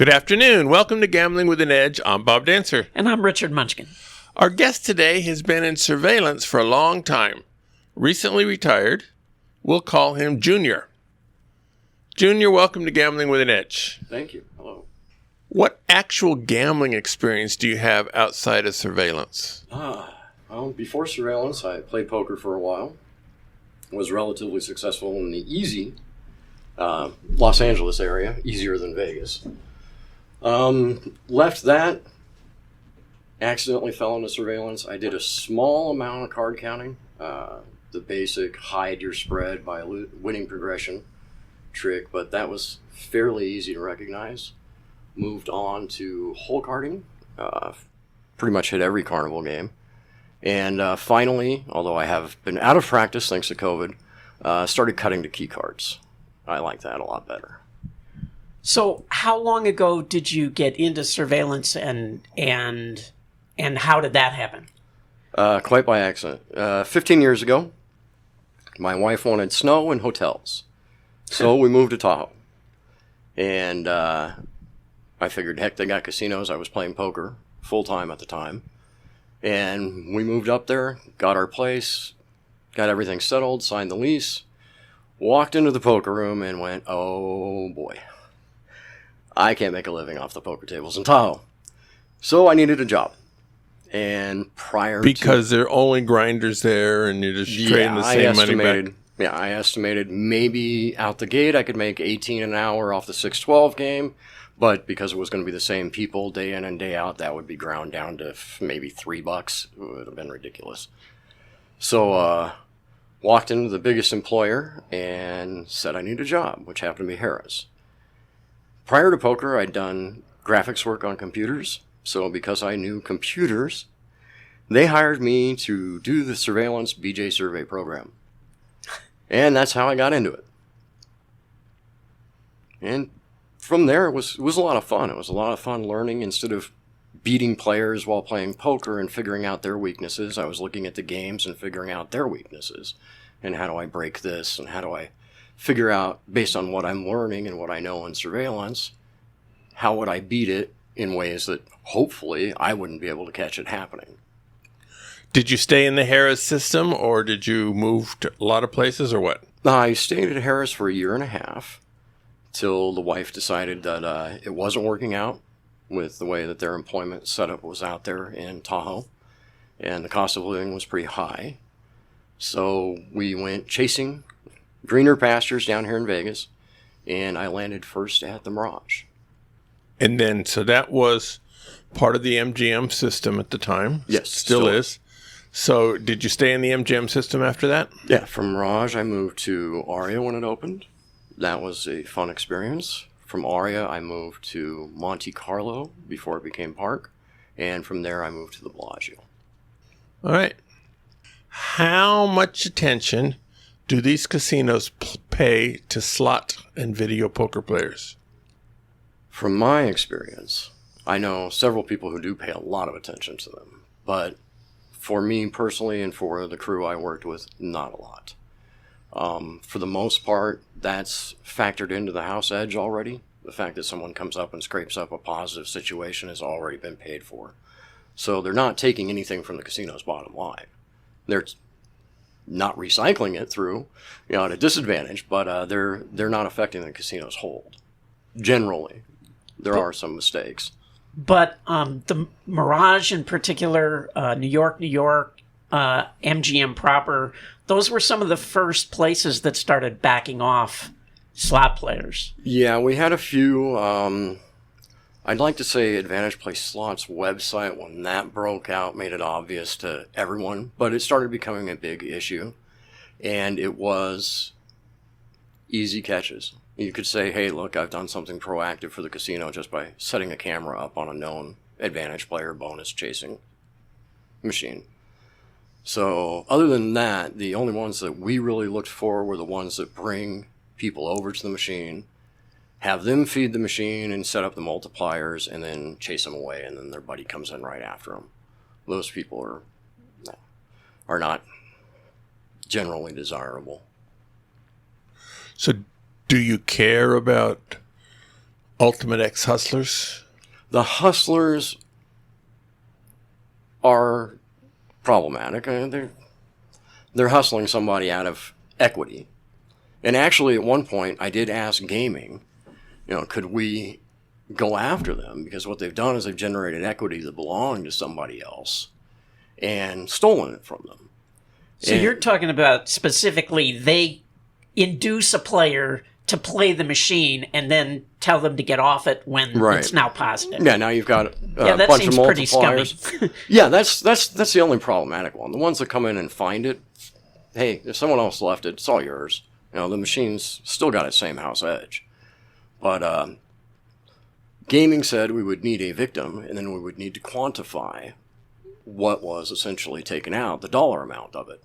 Good afternoon. Welcome to Gambling with an Edge. I'm Bob Dancer. And I'm Richard Munchkin. Our guest today has been in surveillance for a long time. Recently retired. We'll call him Junior. Junior, welcome to Gambling with an Edge. Thank you. Hello. What actual gambling experience do you have outside of surveillance? Before surveillance, I played poker for a while. Was relatively successful in the easy Los Angeles area, easier than Vegas. Left that, accidentally fell into surveillance. I did a small amount of card counting, the basic hide your spread by winning progression trick, but that was fairly easy to recognize. Moved on to hole carding, pretty much hit every carnival game. And finally, although I have been out of practice thanks to COVID, started cutting to key cards. I like that a lot better. So how long ago did you get into surveillance and how did that happen? Quite by accident. 15 years ago, my wife wanted snow and hotels. So we moved to Tahoe. And I figured, heck, they got casinos. I was playing poker full-time at the time. And we moved up there, got our place, got everything settled, signed the lease, walked into the poker room and went, oh boy, I can't make a living off the poker tables in Tahoe. So I needed a job. And because there are only grinders there and you're just trading the same money back. Yeah, I estimated maybe out the gate I could make $18 an hour off the 6-12 game. But because it was going to be the same people day in and day out, that would be ground down to maybe $3. It would have been ridiculous. So walked into the biggest employer and said I need a job, which happened to be Harris. Prior to poker, I'd done graphics work on computers. So because I knew computers, they hired me to do the surveillance BJ survey program. And that's how I got into it. And from there, it was a lot of fun. It was a lot of fun learning. Instead of beating players while playing poker and figuring out their weaknesses, I was looking at the games and figuring out their weaknesses. And how do I break this? And how do I figure out, based on what I'm learning and what I know in surveillance, how would I beat it in ways that hopefully I wouldn't be able to catch it happening. Did you stay in the Harris system or did you move to a lot of places or what? I stayed at Harris for a year and a half. Till the wife decided that it wasn't working out with the way that their employment setup was out there in Tahoe, and the cost of living was pretty high. So we went chasing greener pastures down here in Vegas, and I landed first at the Mirage. And then, so that was part of the MGM system at the time? Yes. Still is. So did you stay in the MGM system after that? Yeah, from Mirage I moved to Aria when it opened. That was a fun experience. From Aria, I moved to Monte Carlo before it became Park. And from there, I moved to the Bellagio. All right. How much attention do these casinos pay to slot and video poker players? From my experience, I know several people who do pay a lot of attention to them. But for me personally and for the crew I worked with, not a lot. For the most part, that's factored into the house edge already. The fact that someone comes up and scrapes up a positive situation has already been paid for. So they're not taking anything from the casino's bottom line. They're not recycling it through, at a disadvantage, but they're not affecting the casino's hold. Generally, there are some mistakes. But the Mirage in particular, New York, MGM proper, those were some of the first places that started backing off slot players. Yeah, we had a few. I'd like to say Advantage Play Slots website, when that broke out, made it obvious to everyone, but it started becoming a big issue, and it was easy catches. You could say, hey, look, I've done something proactive for the casino just by setting a camera up on a known Advantage Player bonus chasing machine. So other than that, the only ones that we really looked for were the ones that bring people over to the machine, have them feed the machine and set up the multipliers, and then chase them away, and then their buddy comes in right after them. Those people are not generally desirable. So do you care about Ultimate ex-hustlers? The hustlers are problematic. They're hustling somebody out of equity. And actually, at one point, I did ask gaming, could we go after them? Because what they've done is they've generated equity that belonged to somebody else and stolen it from them. So you're talking about specifically they induce a player to play the machine and then tell them to get off it when it's now positive. Yeah, now you've got a that bunch seems of pretty scummy. multipliers. Yeah, that's the only problematic one. The ones that come in and find it, hey, if someone else left it, it's all yours. The machine's still got its same house edge. But gaming said we would need a victim, and then we would need to quantify what was essentially taken out, the dollar amount of it.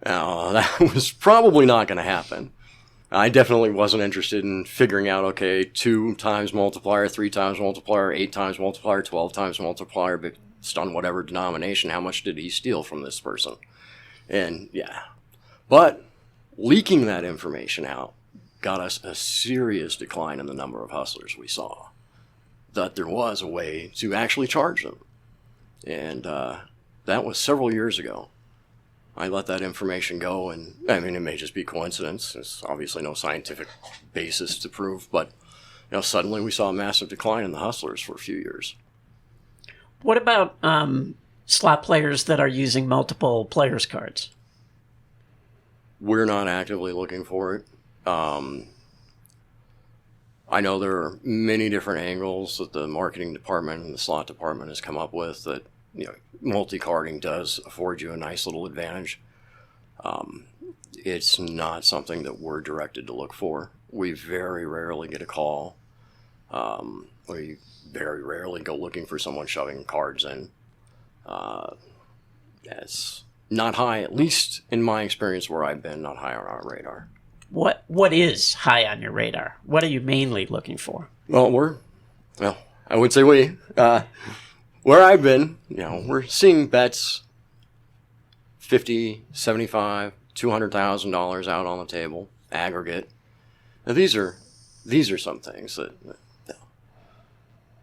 Now, that was probably not going to happen. I definitely wasn't interested in figuring out, okay, 2 times multiplier, 3 times multiplier, 8 times multiplier, 12 times multiplier, based on whatever denomination, how much did he steal from this person? And, yeah. But leaking that information out got us a serious decline in the number of hustlers we saw. That there was a way to actually charge them. And that was several years ago. I let that information go, and I mean, it may just be coincidence. There's obviously no scientific basis to prove, but suddenly we saw a massive decline in the hustlers for a few years. What about slot players that are using multiple players' cards? We're not actively looking for it. I know there are many different angles that the marketing department and the slot department has come up with that multi-carding does afford you a nice little advantage. It's not something that we're directed to look for. We very rarely get a call. We very rarely go looking for someone shoving cards in. That's not high, at least in my experience where I've been, not high on our radar. What is high on your radar? What are you mainly looking for? Well, I would say we. Where I've been, we're seeing bets $50, $75, $200,000 out on the table, aggregate. Now these are some things that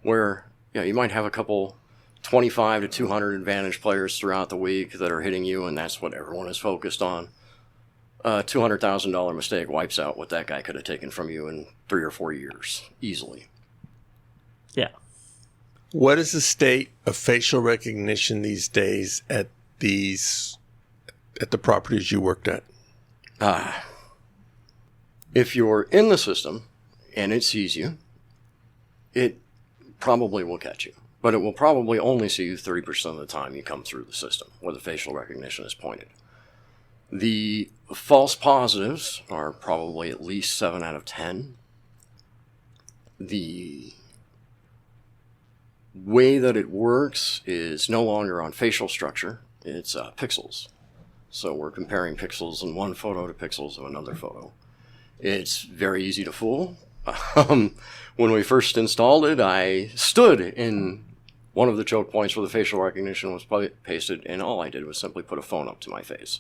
where you might have a couple 25 to 200 advantage players throughout the week that are hitting you, and that's what everyone is focused on. A $200,000 mistake wipes out what that guy could have taken from you in 3 or 4 years easily. Yeah. What is the state of facial recognition these days at the properties you worked at? If you're in the system and it sees you, it probably will catch you. But it will probably only see you 30% of the time you come through the system where the facial recognition is pointed. The false positives are probably at least 7 out of 10. The way that it works is no longer on facial structure, it's pixels. So we're comparing pixels in one photo to pixels of another photo. It's very easy to fool. When we first installed it, I stood in one of the choke points where the facial recognition was pasted, and all I did was simply put a phone up to my face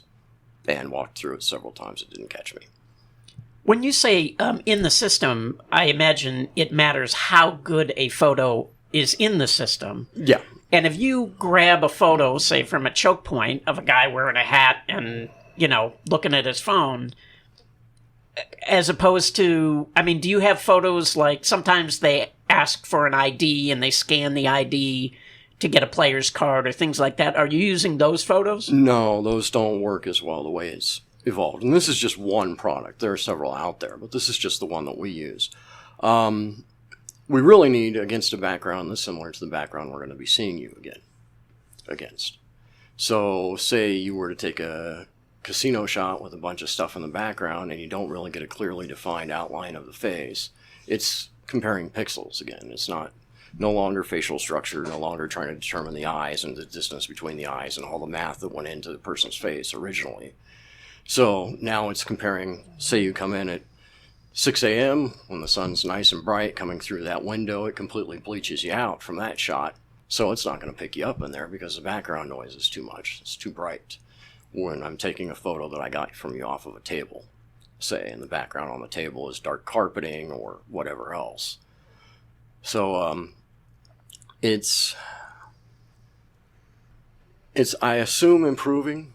and walked through it several times. It didn't catch me. When you say in the system, I imagine it matters how good a photo is in the system. Yeah. And if you grab a photo, say from a choke point of a guy wearing a hat and, looking at his phone, as opposed to, do you have photos like sometimes they ask for an ID and they scan the ID to get a player's card or things like that? Are you using those photos? No, those don't work as well the way it's evolved. And this is just one product. There are several out there, but this is just the one that we use. We really need against a background that's similar to the background we're going to be seeing you against. So say you were to take a casino shot with a bunch of stuff in the background and you don't really get a clearly defined outline of the face. It's comparing pixels again. It's no longer facial structure, no longer trying to determine the eyes and the distance between the eyes and all the math that went into the person's face originally. So now it's comparing, say you come in at 6 a.m. when the sun's nice and bright coming through that window, it completely bleaches you out from that shot. So it's not going to pick you up in there because the background noise is too much. It's too bright when I'm taking a photo that I got from you off of a table. say, and the background on the table is dark carpeting or whatever else. So it's I assume improving.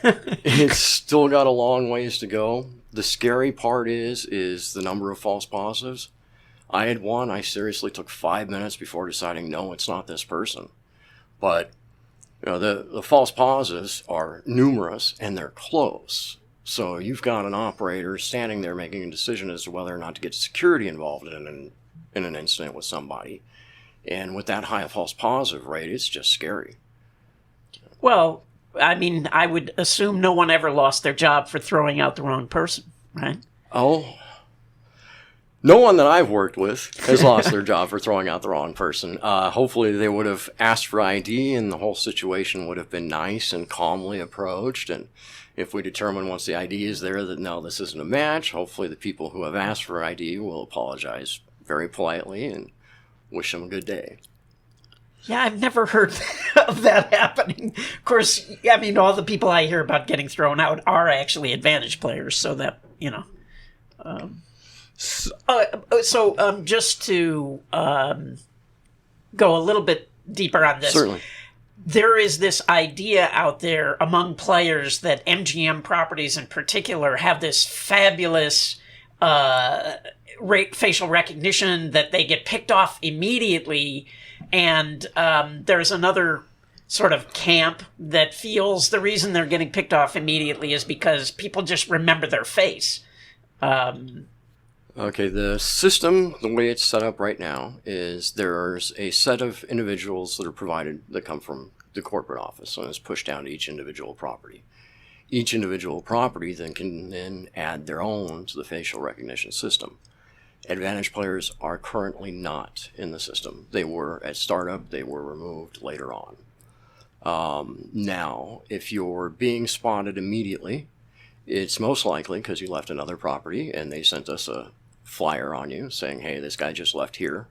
It's still got a long ways to go. The scary part is the number of false positives. I had one. I seriously took 5 minutes before deciding, no, it's not this person. But the false positives are numerous and they're close. So you've got an operator standing there making a decision as to whether or not to get security involved in an incident with somebody. And with that high a false positive rate, it's just scary. Well, I mean, I would assume no one ever lost their job for throwing out the wrong person, right? Oh, no one that I've worked with has lost their job for throwing out the wrong person. Hopefully they would have asked for ID and the whole situation would have been nice and calmly approached. And if we determine once the ID is there that, no, this isn't a match, hopefully the people who have asked for ID will apologize very politely and wish them a good day. Yeah, I've never heard of that happening. Of course, I mean, all the people I hear about getting thrown out are actually advantage players, so that, just to go a little bit deeper on this. Certainly. There is this idea out there among players that MGM properties in particular have this fabulous facial recognition, that they get picked off immediately. And there's another sort of camp that feels the reason they're getting picked off immediately is because people just remember their face. Okay, the system, the way it's set up right now, is there's a set of individuals that are provided that come from the corporate office, and it's pushed down to each individual property. Each individual property then can add their own to the facial recognition system. Advantage players are currently not in the system. They were at startup, they were removed later on. Now, if you're being spotted immediately, it's most likely because you left another property and they sent us a flyer on you saying, hey, this guy just left here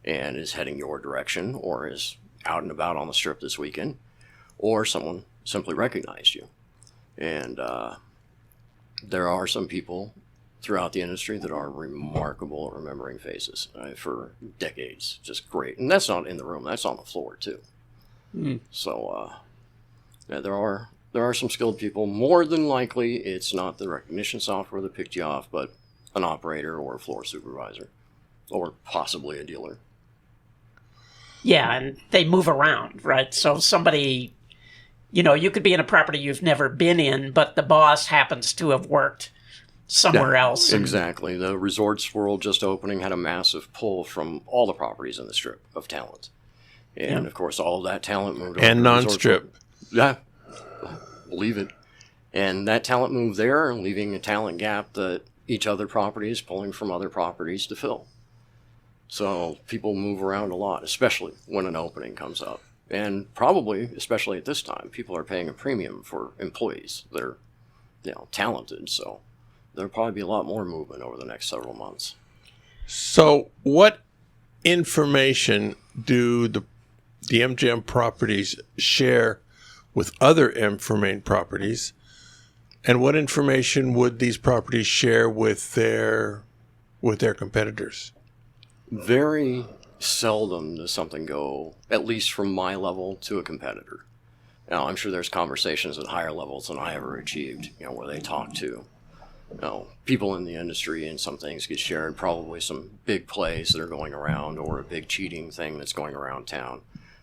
and is heading your direction or is out and about on the strip this weekend, or someone simply recognized you. And there are some people throughout the industry that are remarkable at remembering faces for decades. Just great. And that's not in the room, that's on the floor too. So there are some skilled people. More than likely it's not the recognition software that picked you off, but an operator or a floor supervisor or possibly a dealer. Yeah, and they move around, right? So somebody, you could be in a property you've never been in, but the boss happens to have worked somewhere else. Exactly. The Resorts World just opening had a massive pull from all the properties in the strip of talent. And of course, all of that talent moved over. And non-strip. Yeah, believe it. And that talent moved there, leaving a talent gap that each other property is pulling from other properties to fill. So people move around a lot, especially when an opening comes up. And probably, especially at this time, people are paying a premium for employees that are, talented. So there'll probably be a lot more movement over the next several months. So what information do the MGM properties share with other M properties? And what information would these properties share with their competitors? Very seldom does something go, at least from my level, to a competitor. Now, I'm sure there's conversations at higher levels than I ever achieved, where they talk to people in the industry, and some things get shared, probably some big plays that are going around or a big cheating thing that's going around town.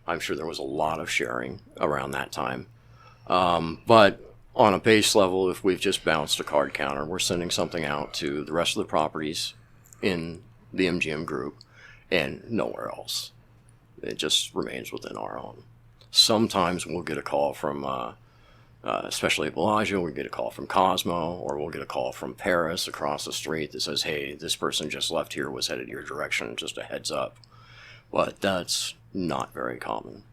I'm sure there was a lot of sharing around that time. But on a base level, if we've just bounced a card counter, we're sending something out to the rest of the properties in the MGM group and nowhere else. It just remains within our own. Sometimes we'll get a call from, especially at Bellagio, we get a call from Cosmo, or we'll get a call from Paris across the street that says, hey, this person just left here, was headed your direction, just a heads up. But that's not very common.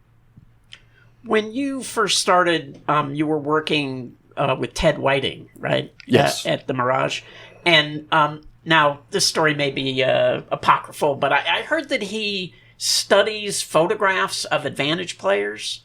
When you first started, you were working with Ted Whiting, right? Yes. At the Mirage. And now, this story may be apocryphal, but I heard that he studies photographs of advantage players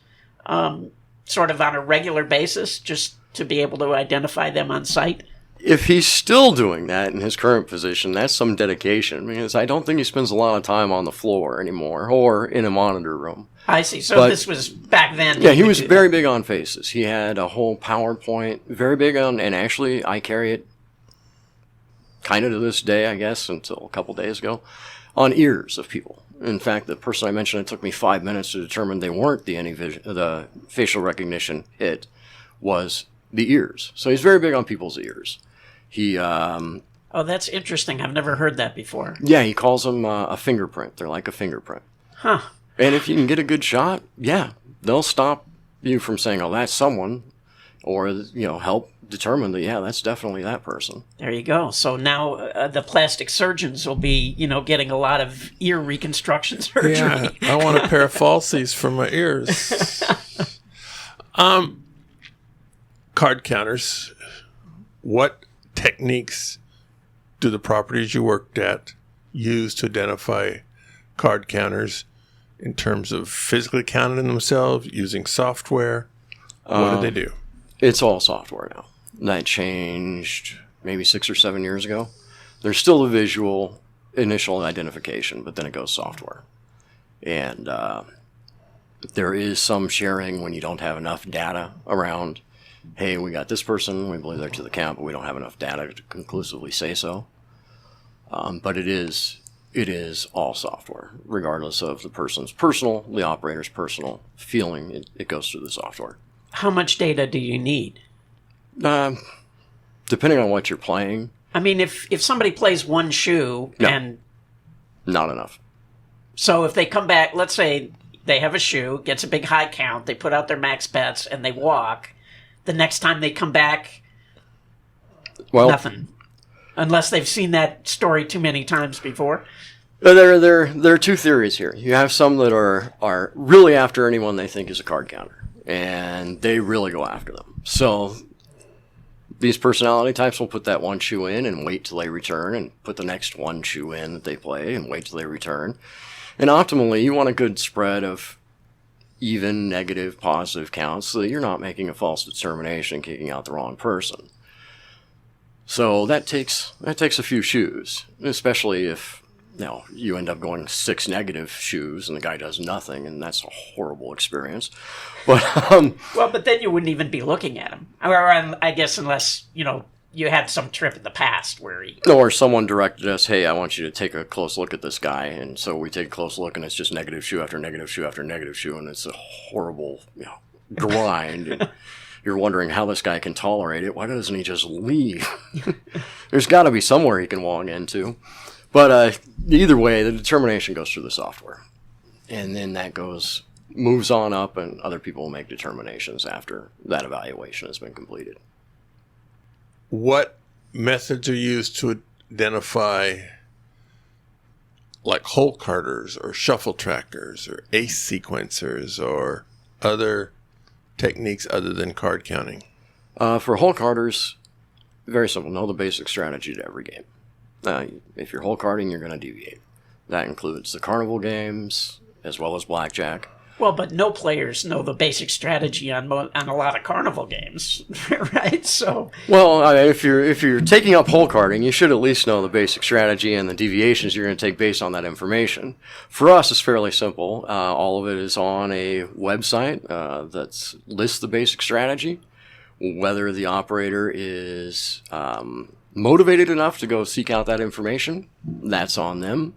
sort of on a regular basis, just to be able to identify them on site. if he's still doing that in his current position, that's some dedication, because I don't think he spends a lot of time on the floor anymore or in a monitor room. I see. So But- this was back then. Yeah, he would was do very that. big on faces. He had a whole PowerPoint, very big on, and actually I carry it kind of to this day, I guess, until a couple days ago, on ears of people. In fact, the person I mentioned, it took me 5 minutes to determine they weren't the facial recognition hit, was the ears. So he's very big on people's ears. He, Oh, that's interesting. I've never heard that before. yeah, he calls them a fingerprint. They're like a fingerprint. Huh. And if you can get a good shot, yeah, they'll stop you from saying, oh, that's someone, or, help determine that, yeah, that's definitely that person. There you go. So now the plastic surgeons will be, getting a lot of ear reconstruction surgery. Yeah, I want a pair of falsies for my ears. Card counters. What techniques do the properties you worked at use to identify card counters in terms of physically counting themselves, using software? What do they do? It's all software now. That changed maybe 6 or 7 years ago. There's still a visual initial identification, but then it goes software. And there is some sharing when you don't have enough data around. Hey, we got this person, we believe they're to the count, but we don't have enough data to conclusively say so. But it is all software, regardless of the person's personal, the operator's personal feeling. It goes through the software. How much data do you need? Depending on what you're playing, I mean, if somebody plays one shoe No. and not enough. so if they come back, let's say they have a shoe, gets a big high count, they put out their max bets and they walk, the next time they come back, Well, nothing. Unless they've seen that story too many times before. there are two theories here. You have some that are really after anyone they think is a card counter, and they really go after them. So these personality types will put that one shoe in and wait till they return, and put the next one shoe in that they play and wait till they return. And optimally, you want a good spread of even, negative, positive counts so that you're not making a false determination and kicking out the wrong person. So that takes a few shoes, especially if you end up going 6 negative shoes and the guy does nothing, and that's a horrible experience. But Well, but then you wouldn't even be looking at him. Or I guess unless, you had some trip in the past where he... or someone directed us, hey, I want you to take a close look at this guy, and so we take a close look, and it's just negative shoe after negative shoe after negative shoe, and it's a horrible grind. And you're wondering how this guy can tolerate it. Why doesn't he just leave? There's got to be somewhere he can walk into. But either way, the determination goes through the software. And then that moves on up, and other people will make determinations after that evaluation has been completed. What methods are used to identify like hole carders or shuffle trackers or ace sequencers or other techniques other than card counting? For hole carders, very simple. Know the basic strategy to every game. If you're hole carding, you're going to deviate. That includes the carnival games as well as blackjack. Well, but no players know the basic strategy on a lot of carnival games, right? So, Well, if you're taking up hole carding, you should at least know the basic strategy and the deviations you're going to take based on that information. For us, it's fairly simple. All of it is on a website that lists the basic strategy. Whether the operator is motivated enough to go seek out that information, that's on them.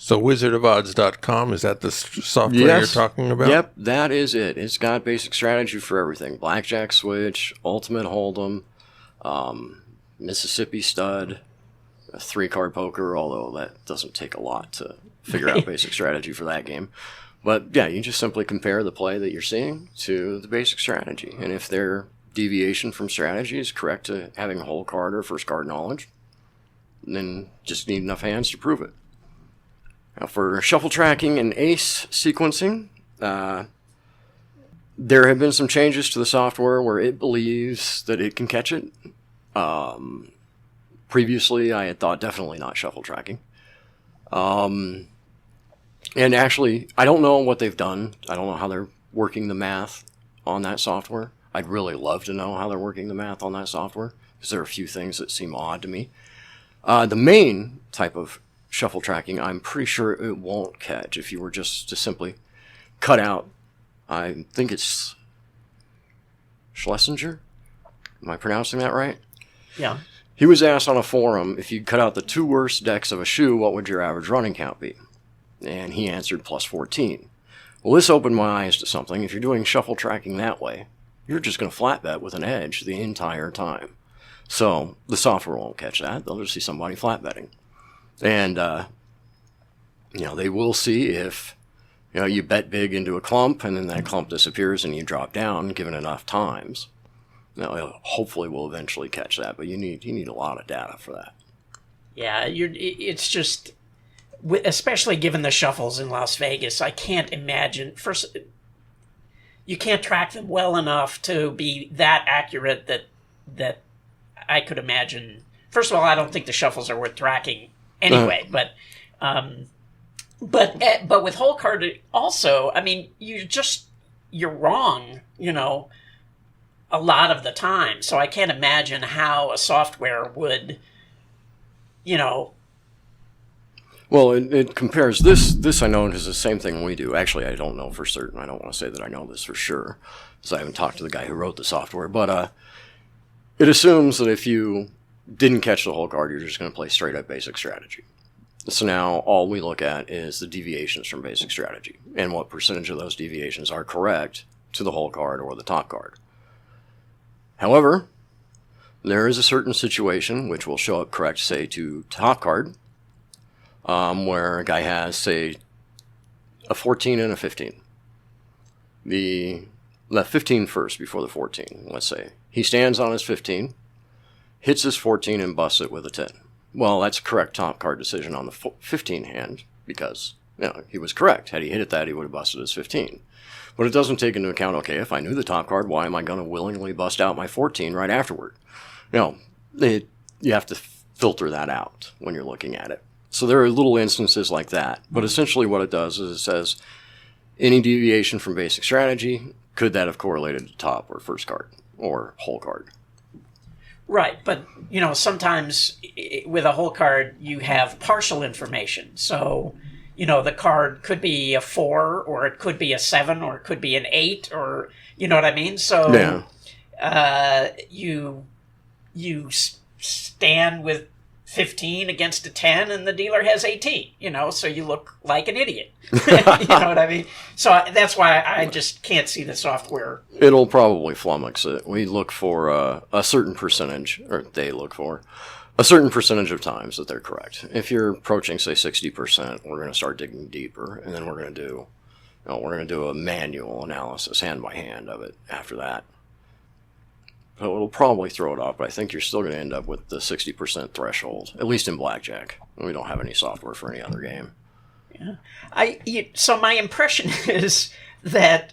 So wizardofodds.com, is that the software Yes. you're talking about? Yep, that is it. It's got basic strategy for everything. Blackjack switch, ultimate hold'em, Mississippi stud, a 3-card poker, although that doesn't take a lot to figure out basic strategy for that game. But yeah, you just simply compare the play that you're seeing to the basic strategy. And if their deviation from strategy is correct to having a whole card or first card knowledge, then just need enough hands to prove it. Now, for shuffle tracking and ace sequencing, there have been some changes to the software where it believes that it can catch it. Previously, I had thought definitely not shuffle tracking. And actually, I don't know what they've done. I don't know how they're working the math on that software. I'd really love to know how they're working the math on that software, because there are a few things that seem odd to me. The main type of shuffle tracking, I'm pretty sure it won't catch if you were just to simply cut out, I think it's Schlesinger? Am I pronouncing that right? Yeah. He was asked on a forum, if you cut out the 2 worst decks of a shoe, what would your average running count be? And he answered plus 14. Well, this opened my eyes to something. If you're doing shuffle tracking that way, you're just going to flat bet with an edge the entire time. So the software won't catch that. They'll just see somebody flat betting. And, they will see if, you bet big into a clump and then that clump disappears and you drop down given enough times. Hopefully we'll eventually catch that, but you need a lot of data for that. Yeah, it's just, especially given the shuffles in Las Vegas, I can't imagine. First, you can't track them well enough to be that accurate that I could imagine. First of all, I don't think the shuffles are worth tracking anyway. But with hole card also, I mean, you're wrong. A lot of the time. So I can't imagine how a software would, Well, it compares this I know is the same thing we do. Actually, I don't know for certain. I don't want to say that I know this for sure, because I haven't talked to the guy who wrote the software. But it assumes that if you didn't catch the hole card, you're just going to play straight up basic strategy. So now all we look at is the deviations from basic strategy and what percentage of those deviations are correct to the hole card or the top card. However, there is a certain situation which will show up correct, say, to top card, where a guy has, say, a 14 and a 15. The 15 first before the 14, let's say. He stands on his 15, hits his 14, and busts it with a 10. Well, that's a correct top card decision on the 15 hand, because he was correct. Had he hit it that, he would have busted his 15. But it doesn't take into account, okay, if I knew the top card, why am I going to willingly bust out my 14 right afterward? You have to filter that out when you're looking at it. So there are little instances like that. But essentially what it does is it says, any deviation from basic strategy, could that have correlated to top or first card or hole card? Right, but, sometimes with a hole card, you have partial information. So, the card could be a 4, or it could be a 7, or it could be an 8, or, you know what I mean? So, you stand with 15 against a 10, and the dealer has 18, so you look like an idiot. You know what I mean? So that's why I just can't see the software. It'll probably flummox it. We look for a certain percentage, or they look for a certain percentage of times that they're correct. If you're approaching, say, 60%, we're going to start digging deeper, and then we're going to do a manual analysis, hand by hand, of it after that. So it'll probably throw it off, but I think you're still going to end up with the 60% threshold, at least in blackjack. We don't have any software for any other game. Yeah, so my impression is that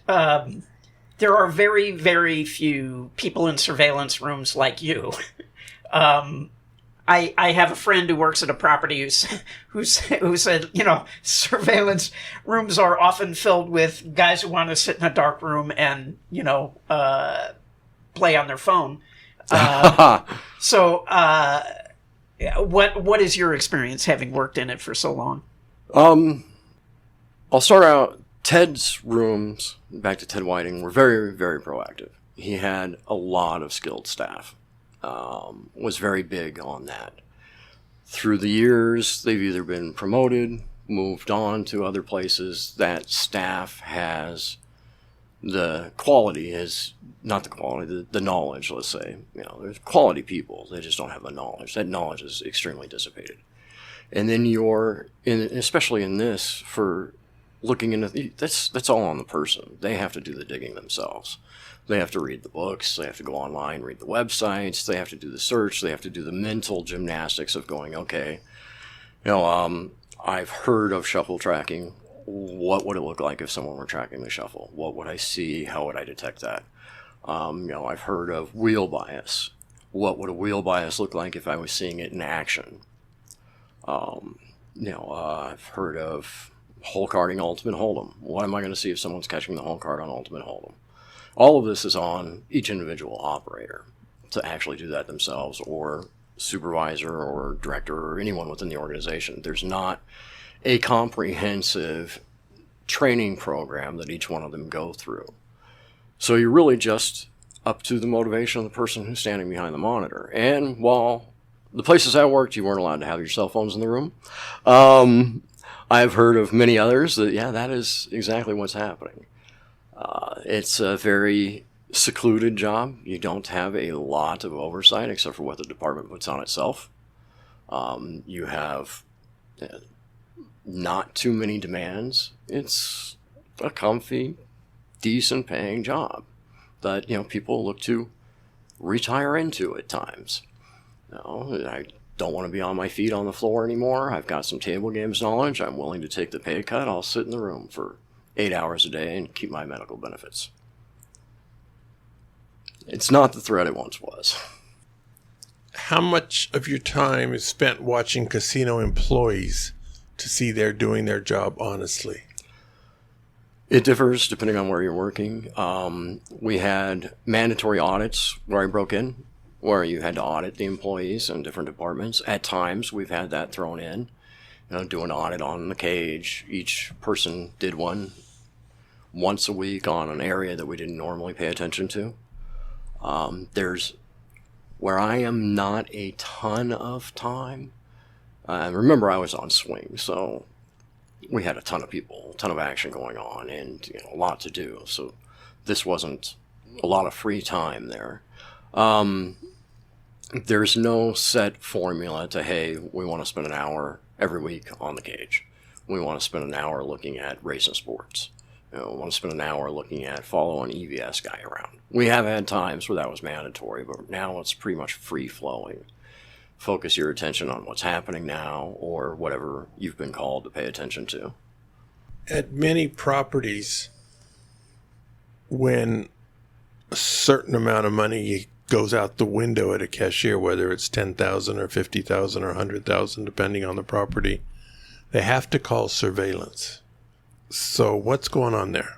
there are very, very few people in surveillance rooms like you. I have a friend who works at a property who said, surveillance rooms are often filled with guys who want to sit in a dark room and, play on their phone. So what is your experience having worked in it for so long? I'll start out. Ted's rooms, back to Ted Whiting, were very, very proactive. He had a lot of skilled staff. Was very big on that. Through the years, they've either been promoted, moved on to other places. That staff has the quality, is not the quality, the knowledge, let's say. There's quality people. They just don't have the knowledge. That knowledge is extremely dissipated. And then especially in this, for looking into, that's all on the person. They have to do the digging themselves. They have to read the books. They have to go online, read the websites. They have to do the search. They have to do the mental gymnastics of going, okay, I've heard of shuffle tracking. What would it look like if someone were tracking the shuffle? What would I see? How would I detect that? I've heard of wheel bias. What would a wheel bias look like if I was seeing it in action? I've heard of hole carding Ultimate Hold'em. What am I going to see if someone's catching the hole card on Ultimate Hold'em? All of this is on each individual operator to actually do that themselves, or supervisor or director or anyone within the organization. There's not a comprehensive training program that each one of them go through. So you're really just up to the motivation of the person who's standing behind the monitor. And while the places I worked, you weren't allowed to have your cell phones in the room, I've heard of many others that, yeah, that is exactly what's happening. It's a very secluded job. You don't have a lot of oversight except for what the department puts on itself. You have not too many demands. It's a comfy, decent paying job that, people look to retire into at times. I don't want to be on my feet on the floor anymore. I've got some table games knowledge. I'm willing to take the pay cut. I'll sit in the room for 8 hours a day and keep my medical benefits. It's not the threat it once was. How much of your time is spent watching casino employees to see they're doing their job honestly? It differs depending on where you're working. We had mandatory audits where I broke in, where you had to audit the employees in different departments. At times, we've had that thrown in, do an audit on the cage. Each person did one once a week on an area that we didn't normally pay attention to. There's where I am not a ton of time. Remember, I was on swing, so we had a ton of people, a ton of action going on, and a lot to do. So this wasn't a lot of free time there. There's no set formula to, hey, we want to spend an hour every week on the cage. We want to spend an hour looking at racing sports. We want to spend an hour looking at follow an EVS guy around. We have had times where that was mandatory, but now it's pretty much free-flowing. Focus your attention on what's happening now or whatever you've been called to pay attention to. At many properties, when a certain amount of money goes out the window at a cashier, whether it's $10,000 or $50,000 or $100,000, depending on the property, they have to call surveillance. So what's going on there?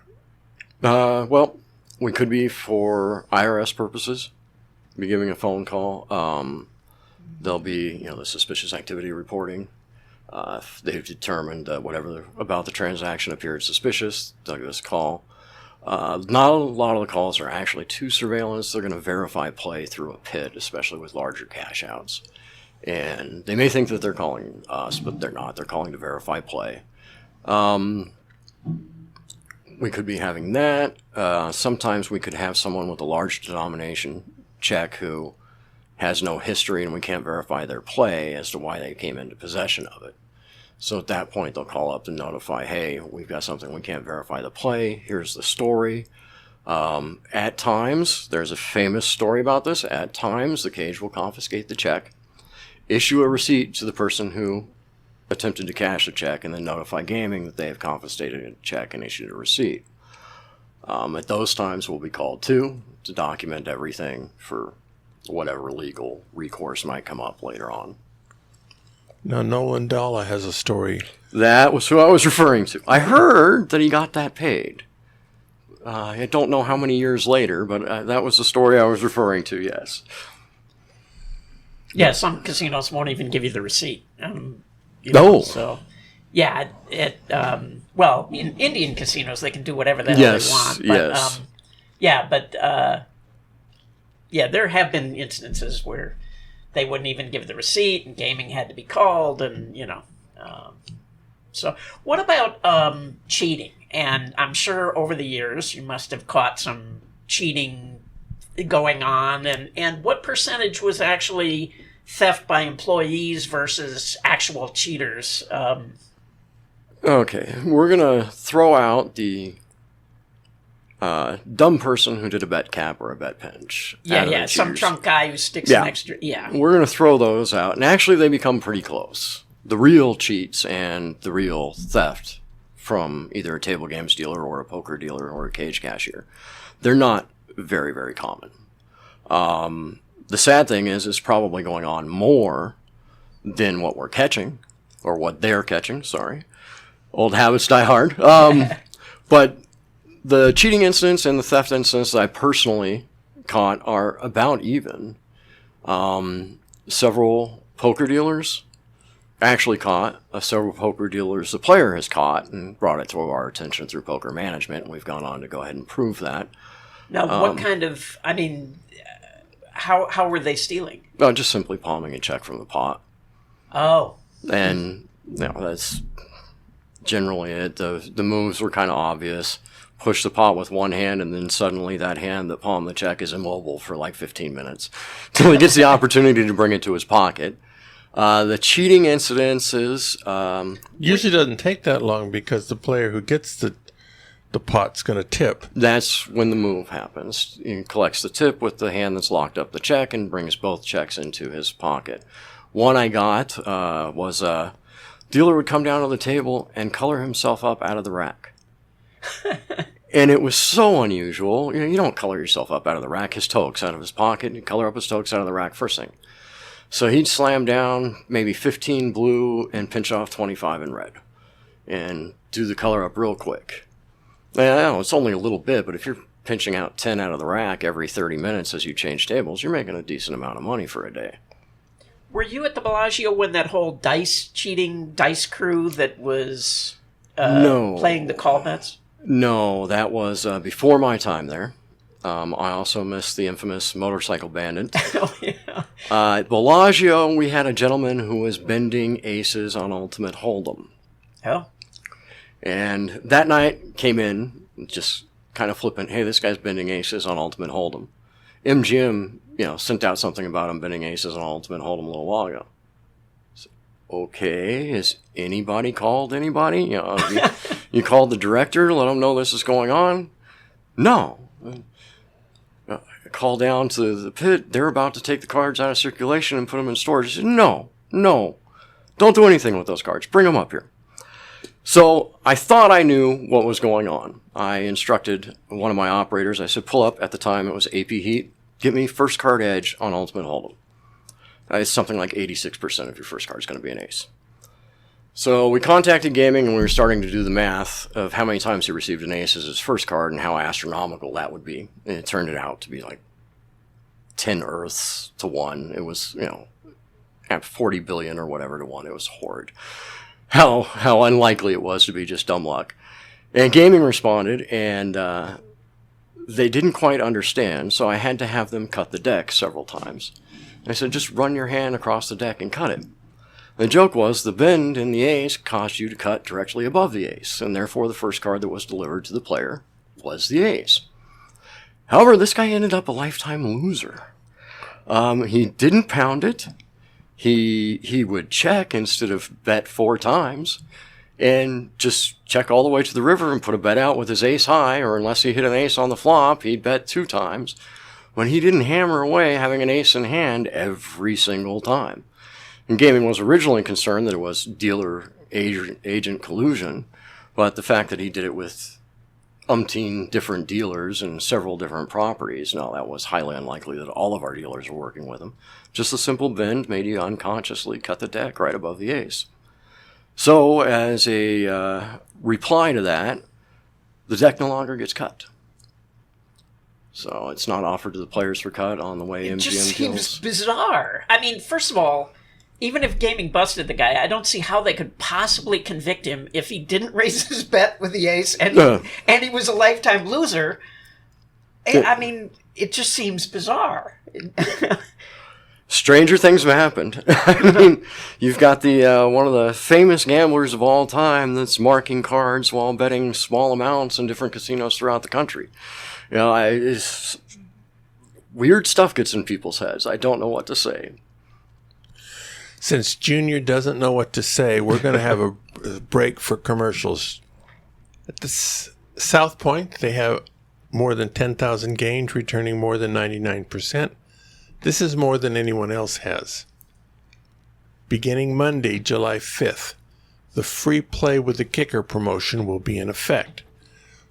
Well, we could be for IRS purposes, be giving a phone call. There'll be, the suspicious activity reporting. If they've determined that whatever about the transaction appeared suspicious, they'll give us a call. Not a lot of the calls are actually to surveillance. They're going to verify play through a PID, especially with larger cash outs. And they may think that they're calling us, but they're not. They're calling to verify play. We could be having that. Sometimes we could have someone with a large denomination check who has no history and we can't verify their play as to why they came into possession of it. So at that point, they'll call up to notify, hey, we've got something, we can't verify the play. Here's the story. At times, there's a famous story about this. At times, the cage will confiscate the check, issue a receipt to the person who attempted to cash the check, and then notify gaming that they have confiscated a check and issued a receipt. At those times, we'll be called to document everything for whatever legal recourse might come up later on. Now, Nolan Dalla has a story. That was who I was referring to. I heard that he got that paid. I don't know how many years later, but that was the story I was referring to, yes. Yeah, some casinos won't even give you the receipt. So, yeah, well, in Indian casinos, they can do whatever the hell they want. But, there have been instances where they wouldn't even give the receipt, and gaming had to be called, and, So what about cheating? And I'm sure over the years you must have caught some cheating going on, and what percentage was actually theft by employees versus actual cheaters? Okay, we're going to throw out the dumb person who did a bet cap or a bet pinch. Some drunk guy who sticks an extra... Yeah. We're going to throw those out, and actually they become pretty close. The real cheats and the real theft from either a table games dealer or a poker dealer or a cage cashier, they're not very, very common. The sad thing is it's probably going on more than what we're catching, or what they're catching, sorry. Old habits die hard. But The cheating incidents and the theft incidents that I personally caught are about even. Several poker dealers actually caught, several poker dealers the player has caught and brought it to our attention through poker management, and we've gone on to go ahead and prove that. Now, what kind of, I mean, how were they stealing? No, just simply palming a check from the pot. Oh. And, that's generally it. The moves were kind of obvious. Push the pot with one hand, and then suddenly that hand that palmed the check is immobile for like 15 minutes until he gets the opportunity to bring it to his pocket. The cheating incidences... usually doesn't take that long because the player who gets the pot's going to tip. That's when the move happens. He collects the tip with the hand that's locked up the check and brings both checks into his pocket. One I got was a dealer would come down to the table and color himself up out of the rack. And it was so unusual. You don't color yourself up out of the rack. His tokes out of his pocket. You color up his tokes out of the rack first thing. So he'd slam down maybe 15 blue and pinch off 25 in red. And do the color up real quick. Now, I know it's only a little bit, but if you're pinching out 10 out of the rack every 30 minutes as you change tables, you're making a decent amount of money for a day. Were you at the Bellagio when that whole cheating dice crew that was playing the call bets? No, that was before my time there. I also missed the infamous motorcycle bandit. Oh, yeah. At Bellagio, we had a gentleman who was bending aces on Ultimate Hold'em. Oh. And that night came in, just kind of flippant, hey, this guy's bending aces on Ultimate Hold'em. MGM, sent out something about him bending aces on Ultimate Hold'em a little while ago. So, okay, has anybody called anybody? You called the director, let them know this is going on? No. Call down to the pit, they're about to take the cards out of circulation and put them in storage. I said, no, don't do anything with those cards, bring them up here. So I thought I knew what was going on. I instructed one of my operators, I said, pull up, at the time it was AP Heat, get me first card edge on Ultimate Hold'em. It's something like 86% of your first card is going to be an ace. So we contacted gaming and we were starting to do the math of how many times he received an ace as his first card and how astronomical that would be. And it turned out to be like 10 Earths to 1. It was, at 40 billion or whatever to 1. It was horrid. How unlikely it was to be just dumb luck. And gaming responded, and they didn't quite understand, so I had to have them cut the deck several times. I said, just run your hand across the deck and cut it. The joke was the bend in the ace caused you to cut directly above the ace, and therefore the first card that was delivered to the player was the ace. However, this guy ended up a lifetime loser. He didn't pound it. He would check instead of bet 4 times, and just check all the way to the river and put a bet out with his ace high, or unless he hit an ace on the flop, he'd bet 2 times, when he didn't hammer away having an ace in hand every single time. And gaming was originally concerned that it was dealer-agent collusion, but the fact that he did it with umpteen different dealers and several different properties, no, that was highly unlikely that all of our dealers were working with him. Just a simple bend made you unconsciously cut the deck right above the ace. So, as a reply to that, the deck no longer gets cut. So, it's not offered to the players for cut on the way MGM deals. It just seems bizarre. I mean, first of all, even if gaming busted the guy, I don't see how they could possibly convict him if he didn't raise his bet with the ace and he was a lifetime loser. I mean, it just seems bizarre. Stranger things have happened. I mean, you've got the one of the famous gamblers of all time that's marking cards while betting small amounts in different casinos throughout the country. Weird stuff gets in people's heads. I don't know what to say. Since Junior doesn't know what to say, we're going to have a break for commercials. At the South Point, they have more than 10,000 games, returning more than 99%. This is more than anyone else has. Beginning Monday, July 5th, the free play with the kicker promotion will be in effect.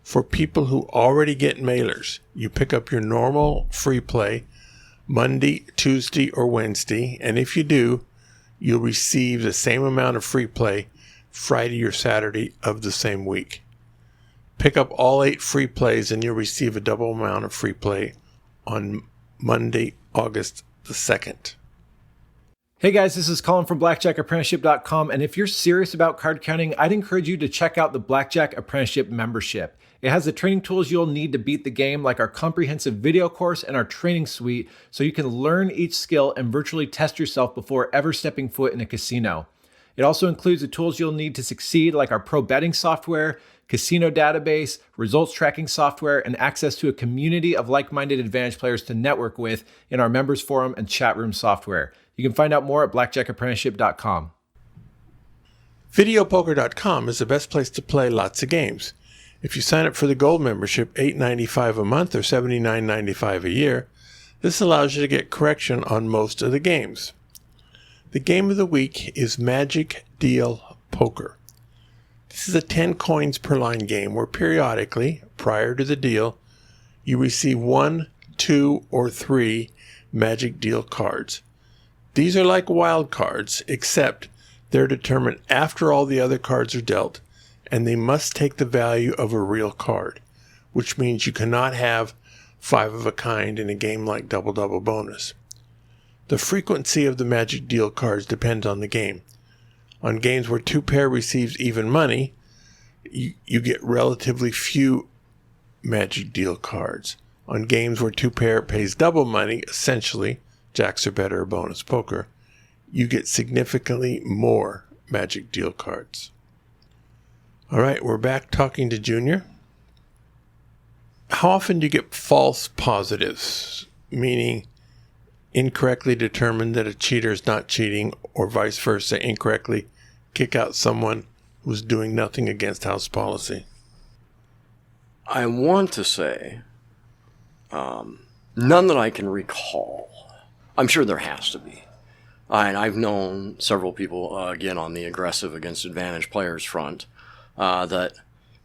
For people who already get mailers, you pick up your normal free play Monday, Tuesday, or Wednesday, and if you do, you'll receive the same amount of free play Friday or Saturday of the same week. Pick up all 8 free plays and you'll receive a double amount of free play on Monday, August the 2nd. Hey guys, this is Colin from blackjackapprenticeship.com, and if you're serious about card counting, I'd encourage you to check out the Blackjack Apprenticeship membership. It has the training tools you'll need to beat the game, like our comprehensive video course and our training suite, so you can learn each skill and virtually test yourself before ever stepping foot in a casino. It also includes the tools you'll need to succeed, like our pro betting software, casino database, results tracking software, and access to a community of like-minded Advantage players to network with in our members forum and chat room software. You can find out more at blackjackapprenticeship.com. Videopoker.com is the best place to play lots of games. If you sign up for the Gold membership, $8.95 a month or $79.95 a year, this allows you to get correction on most of the games. The game of the week is Magic Deal Poker. This is a 10 coins per line game where periodically, prior to the deal, you receive 1, 2, or 3 Magic Deal cards. These are like wild cards, except they're determined after all the other cards are dealt, and they must take the value of a real card, which means you cannot have 5 of a kind in a game like Double Double Bonus. The frequency of the Magic Deal cards depends on the game. On games where 2 pair receives even money, you get relatively few Magic Deal cards. On games where 2 pair pays double money, essentially jacks or better or bonus poker, you get significantly more Magic Deal cards. All right, we're back talking to Junior. How often do you get false positives, meaning incorrectly determine that a cheater is not cheating, or vice versa, incorrectly kick out someone who's doing nothing against house policy? I want to say none that I can recall. I'm sure there has to be. And I've known several people, again, on the aggressive against advantage players front, that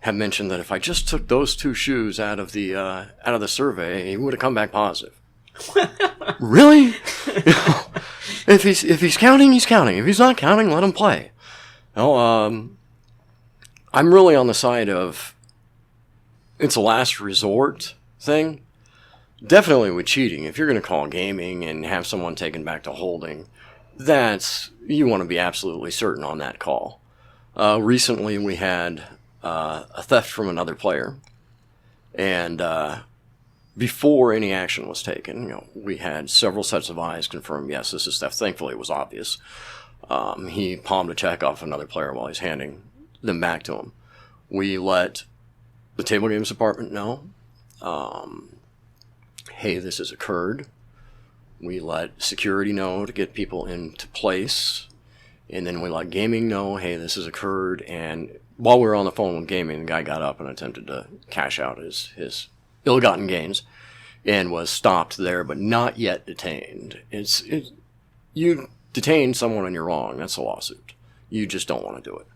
have mentioned that if I just took those 2 shoes out of the survey, he would have come back positive. Really? If he's counting, he's counting. If he's not counting, let him play. I'm really on the side of it's a last resort thing. Definitely with cheating, if you're going to call gaming and have someone taken back to holding, you want to be absolutely certain on that call. Recently we had a theft from another player, and before any action was taken, we had several sets of eyes confirm, yes, this is theft. Thankfully it was obvious. He palmed a check off another player while he's handing them back to him. We let the table games department know, hey, this has occurred. We let security know to get people into place. And then we let gaming know, hey, this has occurred. And while we were on the phone with gaming, the guy got up and attempted to cash out his ill-gotten gains and was stopped there, but not yet detained. You detain someone and you're wrong. That's a lawsuit. You just don't want to do it.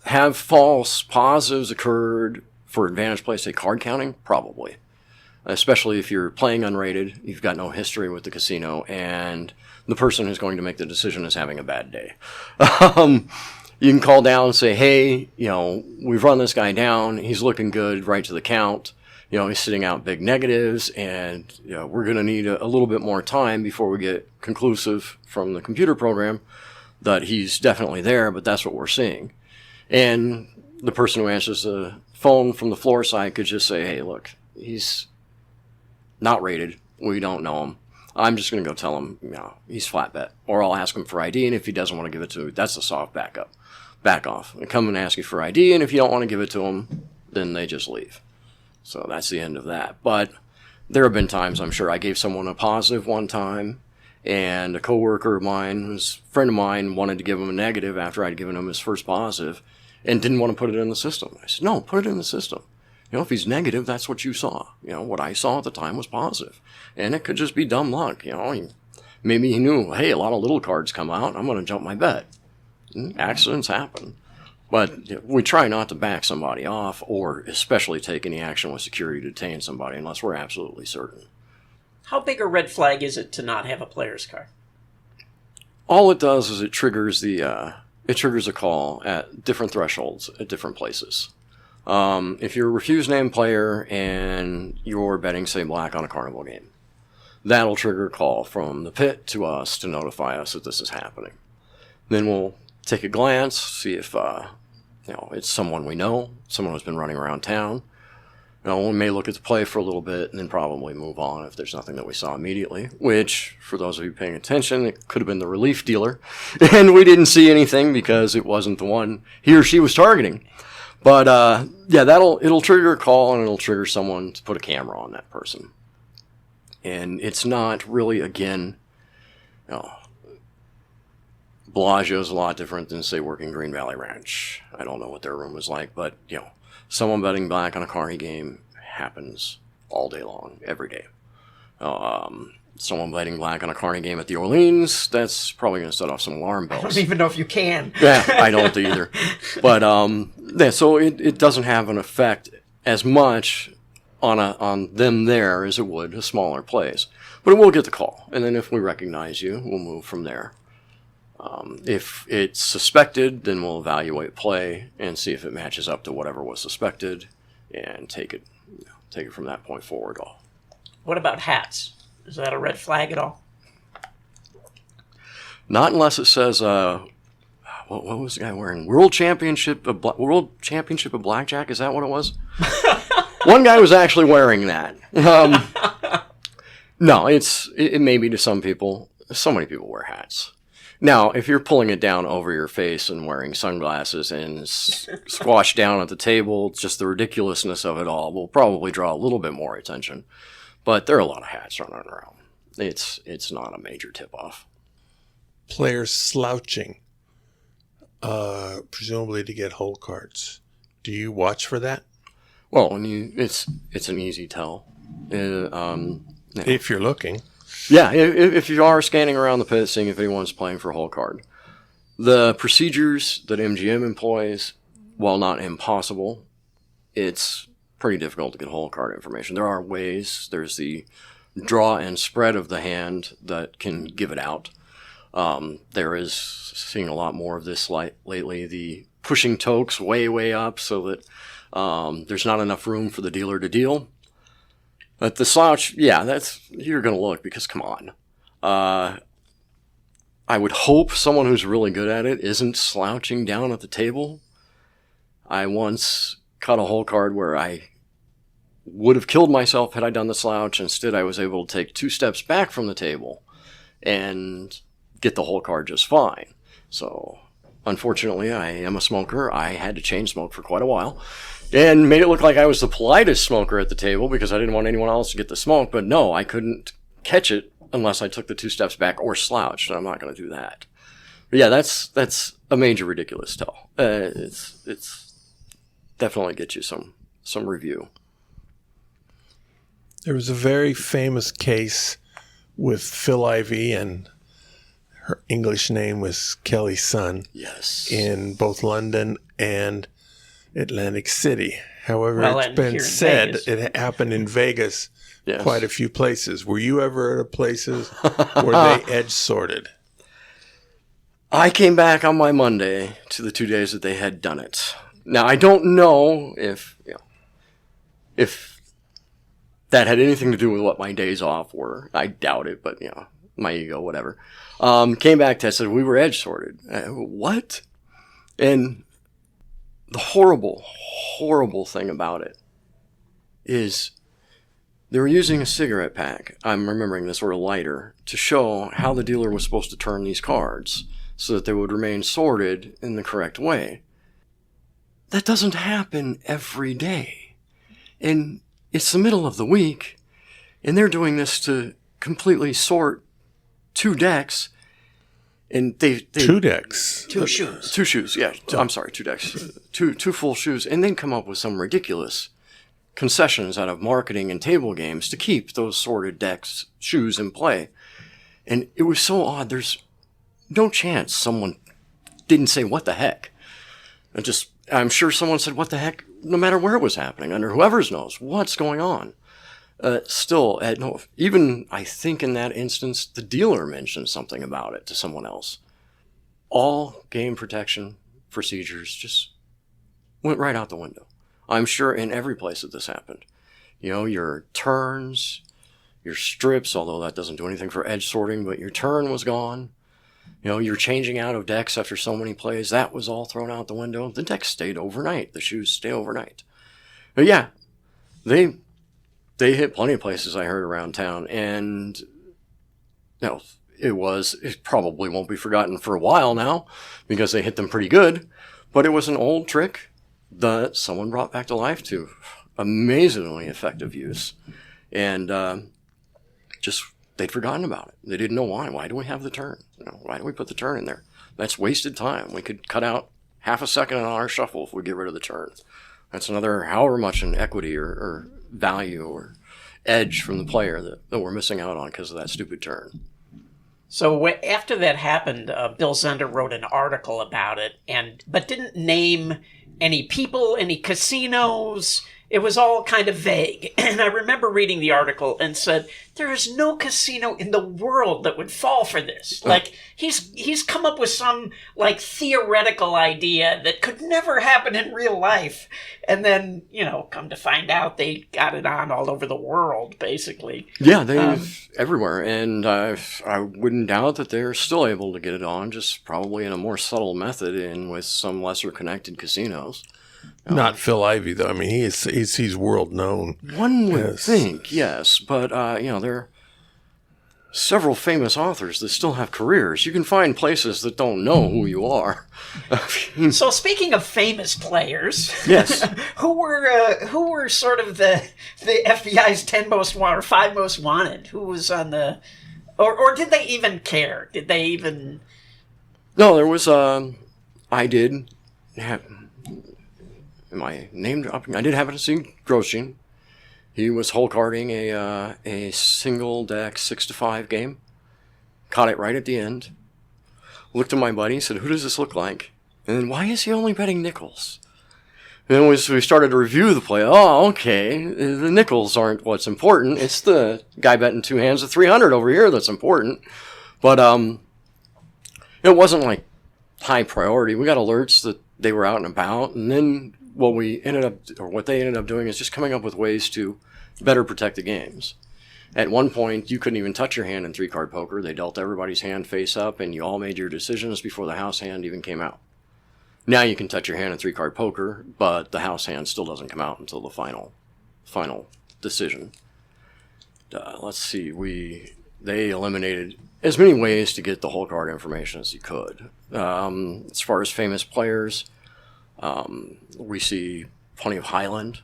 Have false positives occurred for advantage play, say card counting? Probably. Especially if you're playing unrated, you've got no history with the casino, and the person who's going to make the decision is having a bad day. You can call down and say, hey, we've run this guy down. He's looking good right to the count. He's sitting out big negatives, and we're going to need a little bit more time before we get conclusive from the computer program that he's definitely there, but that's what we're seeing. And the person who answers the phone from the floor side could just say, hey, look, he's not rated. We don't know him. I'm just going to go tell him, he's flat bet. Or I'll ask him for ID, and if he doesn't want to give it to me, that's a soft backup. Back off. And come and ask you for ID, and if you don't want to give it to him, then they just leave. So that's the end of that. But there have been times, I'm sure, I gave someone a positive one time, and a coworker of mine, who's a friend of mine, wanted to give him a negative after I'd given him his first positive, and didn't want to put it in the system. I said, no, put it in the system. If he's negative, that's what you saw. What I saw at the time was positive. And it could just be dumb luck. Maybe he knew, hey, a lot of little cards come out, I'm going to jump my bet. Accidents happen. But we try not to back somebody off, or especially take any action with security to detain somebody unless we're absolutely certain. How big a red flag is it to not have a player's card? All it does is it triggers a call at different thresholds at different places. If you're a refused name player and you're betting, say, black on a carnival game, that'll trigger a call from the pit to us to notify us that this is happening. Then we'll take a glance, see if it's someone we know, someone who's been running around town. We may look at the play for a little bit and then probably move on if there's nothing that we saw immediately, which, for those of you paying attention, it could have been the relief dealer, and we didn't see anything because it wasn't the one he or she was targeting. But, it'll trigger a call, and it'll trigger someone to put a camera on that person. And it's not really, again, Bellagio's a lot different than, say, working Green Valley Ranch. I don't know what their room was like, but, someone betting black on a carny game happens all day long, every day. Someone betting black on a carny game at the Orleans, that's probably going to set off some alarm bells. I don't even know if you can. Yeah, I don't either. But, so it doesn't have an effect as much on them there as it would a smaller place. But it will get the call. And then if we recognize you, we'll move from there. If it's suspected, then we'll evaluate play and see if it matches up to whatever was suspected and take it from that point forward. What about hats? Is that a red flag at all? Not unless it says, what was the guy wearing? World Championship of Blackjack? Is that what it was? One guy was actually wearing that. No, it may be to some people. So many people wear hats. Now, if you're pulling it down over your face and wearing sunglasses and squashed down at the table, just the ridiculousness of it all will probably draw a little bit more attention. But there are a lot of hats running around. It's not a major tip-off. Players slouching, presumably to get hole cards. Do you watch for that? Well, it's an easy tell. If you're looking. Yeah, if you are scanning around the pit, seeing if anyone's playing for a hole card. The procedures that MGM employs, while not impossible, it's pretty difficult to get hole card information. There are ways. There's the draw and spread of the hand that can give it out. There is, seeing a lot more of this lately, the pushing tokes way up so that there's not enough room for the dealer to deal. But the slouch, you're going to look because, come on. I would hope someone who's really good at it isn't slouching down at the table. I once caught a hole card where I would have killed myself had I done the slouch. Instead, I was able to take 2 steps back from the table and get the hole card just fine. So, unfortunately, I am a smoker. I had to chain smoke for quite a while. And made it look like I was the politest smoker at the table because I didn't want anyone else to get the smoke. But no, I couldn't catch it unless I took the 2 steps back or slouched. And I'm not going to do that. But yeah, that's a major ridiculous tell. It's definitely get you some review. There was a very famous case with Phil Ivey, and her English name was Kelly's son. Yes. In both London and Atlantic City. However, it's been said Vegas. It happened in Vegas, Yes. quite a few places. Were you ever at places where they edge sorted? I came back on my Monday to the 2 days that they had done it. Now, I don't know if that had anything to do with what my days off were. I doubt it, but, my ego, whatever. Came back, tested, we were edge sorted. What? And the horrible thing about it is they were using a cigarette pack, I'm remembering this, or a lighter, to show how the dealer was supposed to turn these cards so that they would remain sorted in the correct way. That doesn't happen every day. And it's the middle of the week, and they're doing this to completely sort 2 decks. And they 2 decks. 2 shoes. 2 shoes, yeah. I'm sorry, 2 decks. Two full shoes, and then come up with some ridiculous concessions out of marketing and table games to keep those sorted decks, shoes in play. And it was so odd. There's no chance someone didn't say, what the heck? I'm sure someone said, what the heck, no matter where it was happening, under whoever's nose, what's going on? Still, even I think in that instance, the dealer mentioned something about it to someone else. All game protection procedures just went right out the window. I'm sure in every place that this happened. You know, your turns, your strips, although that doesn't do anything for edge sorting, but your turn was gone. You know, you're changing out of decks after so many plays. That was all thrown out the window. The decks stayed overnight. The shoes stay overnight. But yeah, they hit plenty of places I heard around town. And, you know, it probably won't be forgotten for a while now because they hit them pretty good. But it was an old trick that someone brought back to life to amazingly effective use. And they'd forgotten about it. They didn't know why. Why do we have the turn? You know, why do we put the turn in there? That's wasted time. We could cut out half a second on our shuffle if we get rid of the turn. That's another however much in equity or value or edge from the player that we're missing out on because of that stupid turn. So after that happened, Bill Zender wrote an article about it, but didn't name any people, any casinos. It was all kind of vague. And I remember reading the article and said, there is no casino in the world that would fall for this. Like, he's come up with some, like, theoretical idea that could never happen in real life. And then, you know, come to find out they got it on all over the world, basically. Yeah, they've everywhere. And I wouldn't doubt that they're still able to get it on, just probably in a more subtle method and with some lesser connected casinos. Not Phil Ivey, though. I mean, he's world known. One would think, yes. But, you know, there are several famous authors that still have careers. You can find places that don't know who you are. So speaking of famous players, yes, who were sort of the FBI's 10 most wanted or 5 most wanted? Who was on the, or did they even care? Did they even? No, there was. I did have. Am I name dropping? I did happen to see Grosjean. He was hole carding a single deck 6-5 game. Caught it right at the end. Looked at my buddy, said, "Who does this look like?" And then, "Why is he only betting nickels?" And then we started to review the play. Oh, okay. The nickels aren't what's important. It's the guy betting 2 hands of 300 over here that's important. But it wasn't like high priority. We got alerts that they were out and about, and then what they ended up doing is just coming up with ways to better protect the games. At one point, you couldn't even touch your hand in 3-card poker. They dealt everybody's hand face up, and you all made your decisions before the house hand even came out. Now you can touch your hand in 3-card poker, but the house hand still doesn't come out until the final decision. Let's see. They eliminated as many ways to get the whole card information as you could. As far as famous players, we see plenty of Highland.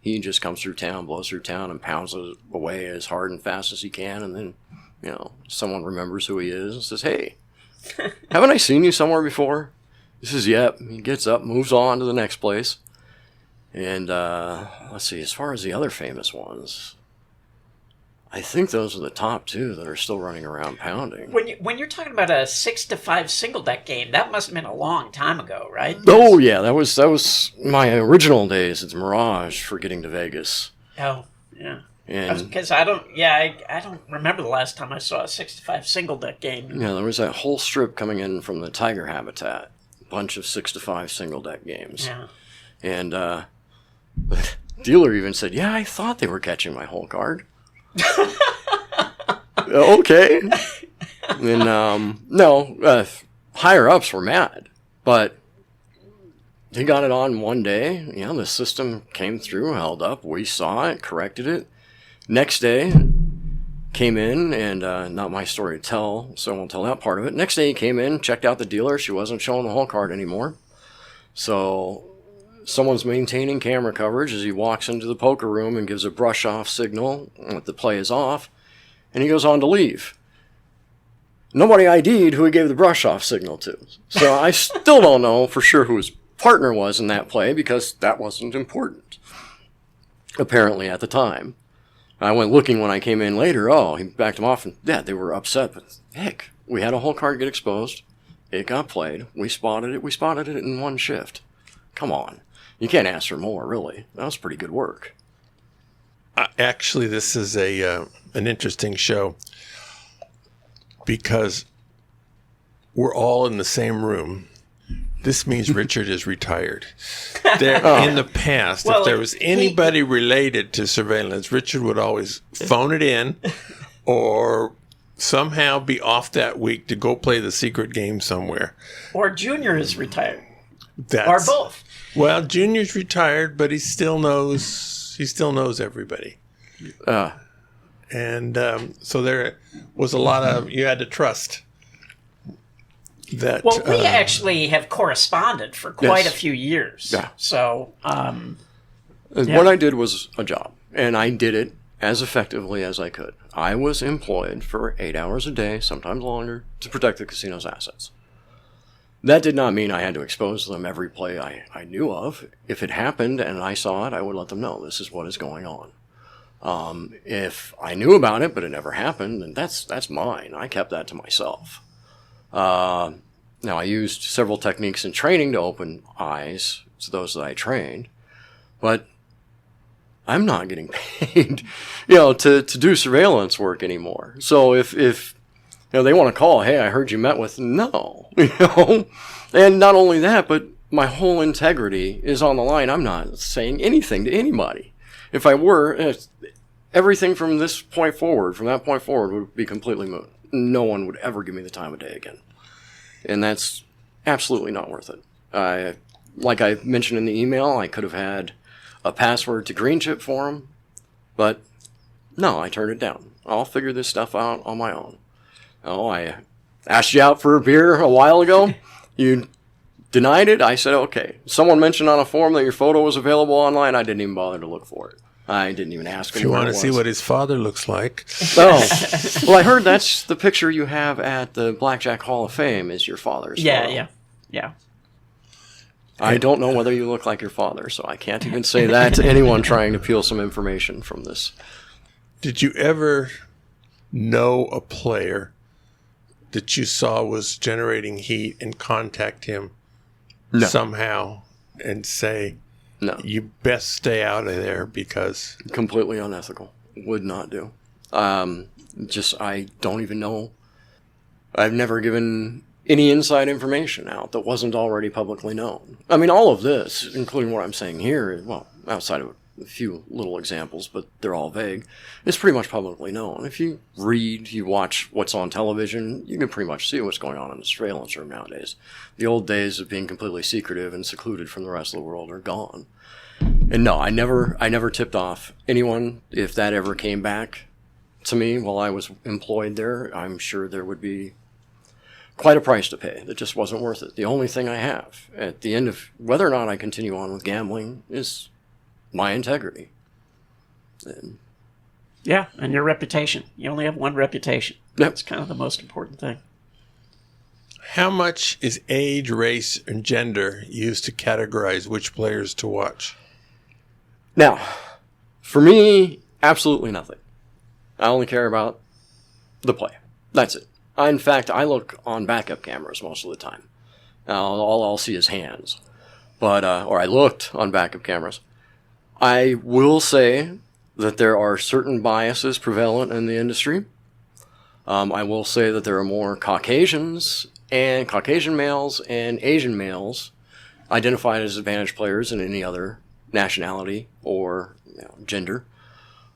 He just comes through town, blows through town, and pounds it away as hard and fast as he can. And then, you know, someone remembers who he is and says, "Hey, haven't I seen you somewhere before?" He says, "Yep." He gets up, moves on to the next place. And let's see, as far as the other famous ones, I think those are the top 2 that are still running around pounding. When you're talking about a 6-5 single deck game, that must have been a long time ago, right? Oh yeah, that was my original days. It's Mirage for getting to Vegas. Oh yeah, and because I don't remember the last time I saw a 6-5 single deck game. Yeah, there was that whole strip coming in from the Tiger Habitat, bunch of 6-5 single deck games. Yeah, and the dealer even said, "Yeah, I thought they were catching my whole card." Okay. And higher ups were mad, but he got it on one day. You know, the system came through, held up. We saw it, corrected it. Next day, came in, and not my story to tell, so I won't tell that part of it. Next day, he came in, checked out the dealer. She wasn't showing the whole card anymore. So someone's maintaining camera coverage as he walks into the poker room and gives a brush-off signal that the play is off, and he goes on to leave. Nobody ID'd who he gave the brush-off signal to. So I still don't know for sure who his partner was in that play because that wasn't important, apparently, at the time. I went looking when I came in later. Oh, he backed him off, and yeah, they were upset. But heck, we had a whole card get exposed. It got played. We spotted it. We spotted it in one shift. Come on. You can't ask for more, really. That was pretty good work. Actually, this is an interesting show because we're all in the same room This means Richard is retired. In the past, Well, if there was anybody related to surveillance, Richard would always phone it in or somehow be off that week to go play the secret game somewhere. Or Junior is retired. That's, Or both. Well, Junior's retired, but he still knows everybody. And so there was a lot of, you had to trust that. Well, we actually have corresponded for quite Yes. a few years. Yeah. So, What I did was a job, and I did it as effectively as I could. I was employed for 8 hours a day, sometimes longer, to protect the casino's assets. That did not mean I had to expose them every play I knew of. If it happened and I saw it, I would let them know this is what is going on. If I knew about it but it never happened, then that's mine. I kept that to myself. Now, I used several techniques in training to open eyes to those that I trained, but I'm not getting paid, to do surveillance work anymore. So if they want to call, hey, I heard you met with, no, and not only that, but my whole integrity is on the line. I'm not saying anything to anybody. If I were, everything from that point forward would be completely moot. No one would ever give me the time of day again. And that's absolutely not worth it. Like I mentioned in the email, I could have had a password to green chip for them, but no, I turned it down. I'll figure this stuff out on my own. I asked you out for a beer a while ago. You denied it. I said, okay. Someone mentioned on a forum that your photo was available online. I didn't even bother to look for it. I didn't even ask him. If you want to see what his father looks like. Oh, well, I heard that's the picture you have at the Blackjack Hall of Fame is your father's photo. Yeah. I don't know whether you look like your father, so I can't even say that to anyone trying to peel some information from this. Did you ever know a player that you saw was generating heat and contact him somehow and say, no, you best stay out of there because... Completely unethical. Would not do. I don't even know. I've never given any inside information out that wasn't already publicly known. I mean, all of this, including what I'm saying here, well, outside of a few little examples, but they're all vague, it's pretty much publicly known. If you read, you watch what's on television, you can pretty much see what's going on in the surveillance room nowadays. The old days of being completely secretive and secluded from the rest of the world are gone. And no, I never tipped off anyone. If that ever came back to me while I was employed there, I'm sure there would be quite a price to pay. That just wasn't worth it. The only thing I have at the end of whether or not I continue on with gambling is my integrity. And your reputation. You only have one reputation. Yep. That's kind of the most important thing. How much is age, race, and gender used to categorize which players to watch? Now, for me, absolutely nothing. I only care about the play. That's it. In fact, I look on backup cameras most of the time. All I'll see is hands. But I looked on backup cameras. I will say that there are certain biases prevalent in the industry. I will say that there are more Caucasian males and Asian males identified as advantage players than any other nationality or gender.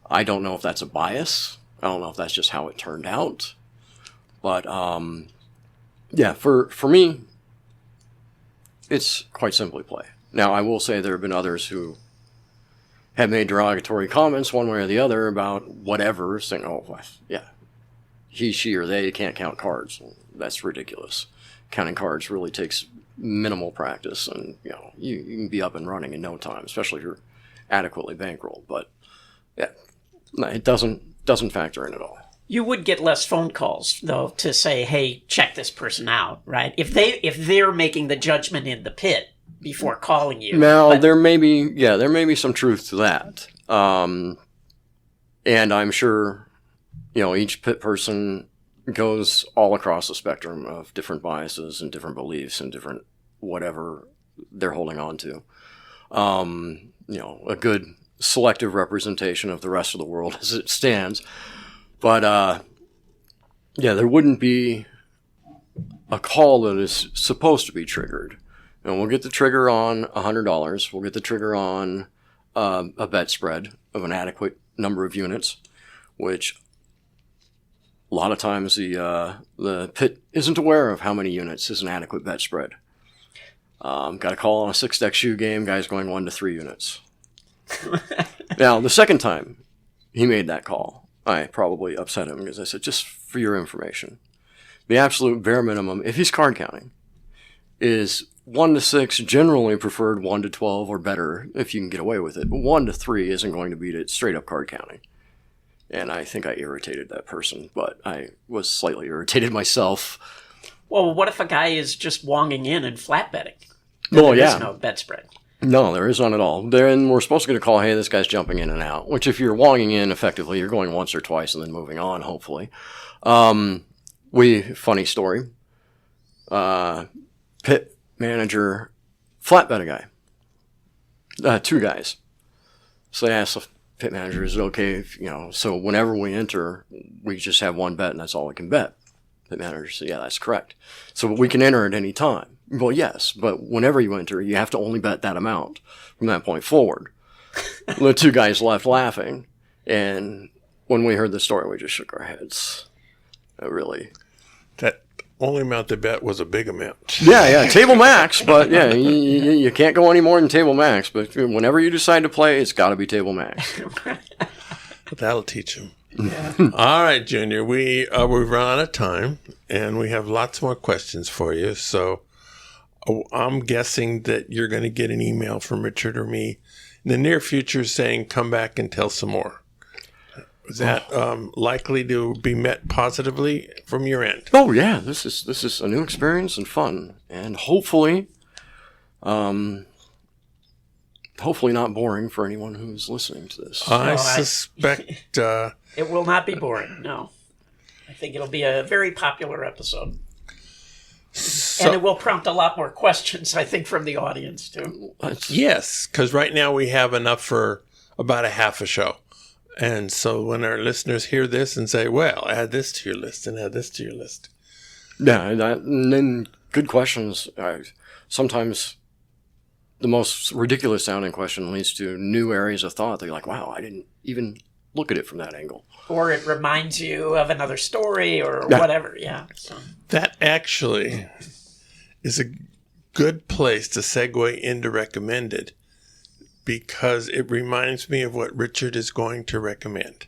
I don't know if that's a bias. I don't know if that's just how it turned out. But, for me, it's quite simply play. Now, I will say there have been others who have made derogatory comments one way or the other about whatever, saying, he, she, or they can't count cards. That's ridiculous. Counting cards really takes minimal practice, and you can be up and running in no time, especially if you're adequately bankrolled. But it doesn't factor in at all. You would get less phone calls, though, to say, hey, check this person out, right? If they're making the judgment in the pit before calling you. Now, there may be some truth to that. And I'm sure, each pit person goes all across the spectrum of different biases and different beliefs and different whatever they're holding on to. A good selective representation of the rest of the world as it stands. But, there wouldn't be a call that is supposed to be triggered And we'll get the trigger on $100. We'll get the trigger on a bet spread of an adequate number of units, which a lot of times the pit isn't aware of how many units is an adequate bet spread. Got a call on a 6-deck shoe game, guys going 1 to 3 units. Now, the second time he made that call, I probably upset him because I said, just for your information, the absolute bare minimum, if he's card counting, is 1 to 6, generally preferred 1 to 12 or better if you can get away with it. But 1 to 3 isn't going to beat it straight up card counting. And I think I irritated that person, but I was slightly irritated myself. Well, what if a guy is just wonging in and flat betting? Well, There is no bet spread. No, there is none at all. Then we're supposed to get a call, hey, this guy's jumping in and out, which if you're wonging in effectively, you're going once or twice and then moving on, hopefully. Funny story. Pit manager flat bet a guy. 2 guys. So they asked the pit manager, is it okay if, so whenever we enter, we just have 1 bet and that's all we can bet. Pit manager said, yeah, that's correct. So we can enter at any time. Well, yes, but whenever you enter, you have to only bet that amount from that point forward. The 2 guys left laughing, and when we heard the story, we just shook our heads. That only amount they bet was a big amount. Yeah, table max, but yeah, you can't go any more than table max. But whenever you decide to play, it's got to be table max. That'll teach them. Yeah. All right, Junior, we've run out of time, and we have lots more questions for you. So I'm guessing that you're going to get an email from Richard or me in the near future saying, come back and tell some more. Is that likely to be met positively from your end? Oh, yeah. This is a new experience and fun. And hopefully not boring for anyone who's listening to this. I suspect... it will not be boring, no. I think it'll be a very popular episode. And it will prompt a lot more questions, I think, from the audience, too. Yes, because right now we have enough for about a half a show. And so when our listeners hear this and say, well, add this to your list and add this to your list. Yeah, and then good questions. Sometimes the most ridiculous sounding question leads to new areas of thought. They're like, wow, I didn't even look at it from that angle. Or it reminds you of another story or whatever, yeah. So. That actually is a good place to segue into recommended, because it reminds me of what Richard is going to recommend.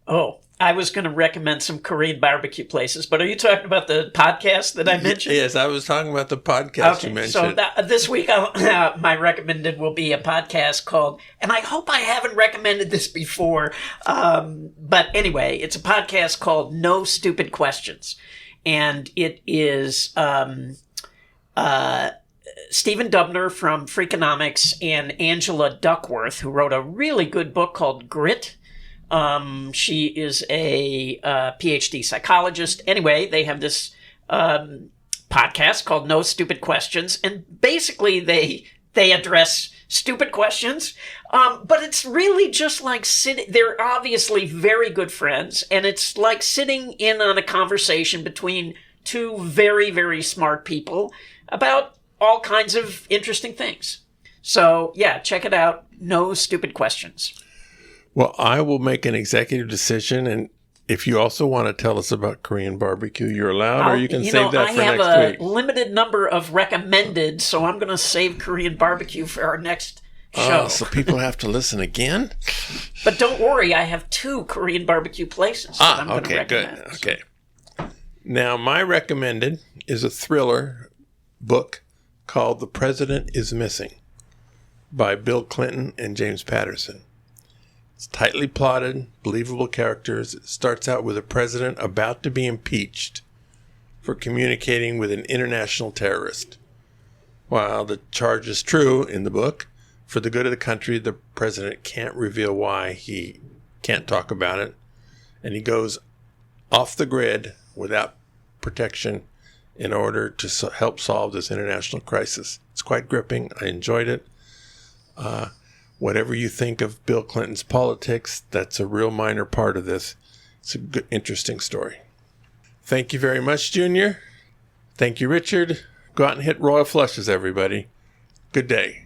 Oh, I was going to recommend some Korean barbecue places, but are you talking about the podcast that I mentioned? Yes, I was talking about the podcast you mentioned. So this week, my recommended will be a podcast called, and I hope I haven't recommended this before, but anyway, it's a podcast called No Stupid Questions. And it is Stephen Dubner from Freakonomics and Angela Duckworth, who wrote a really good book called Grit. She is a PhD psychologist. Anyway, they have this podcast called No Stupid Questions, and basically they address stupid questions, but it's really just like sitting. They're obviously very good friends, and it's like sitting in on a conversation between 2 very, very smart people about all kinds of interesting things. So, yeah, check it out. No Stupid Questions. Well, I will make an executive decision, and if you also want to tell us about Korean barbecue, you're allowed, or you can save that for next week. I have a limited number of recommended, so I'm going to save Korean barbecue for our next show. So people have to listen again? But don't worry, I have 2 Korean barbecue places that I'm going to recommend. Good. Okay. Now, my recommended is a thriller book called The President is Missing by Bill Clinton and James Patterson. It's tightly plotted, believable characters. It starts out with a president about to be impeached for communicating with an international terrorist. While the charge is true in the book, for the good of the country, the president can't reveal why. He can't talk about it. And he goes off the grid without protection in order to help solve this international crisis. It's quite gripping. I enjoyed it. Whatever you think of Bill Clinton's politics, that's a real minor part of this. It's a good, interesting story. Thank you very much, Junior. Thank you, Richard. Go out and hit royal flushes, everybody. Good day.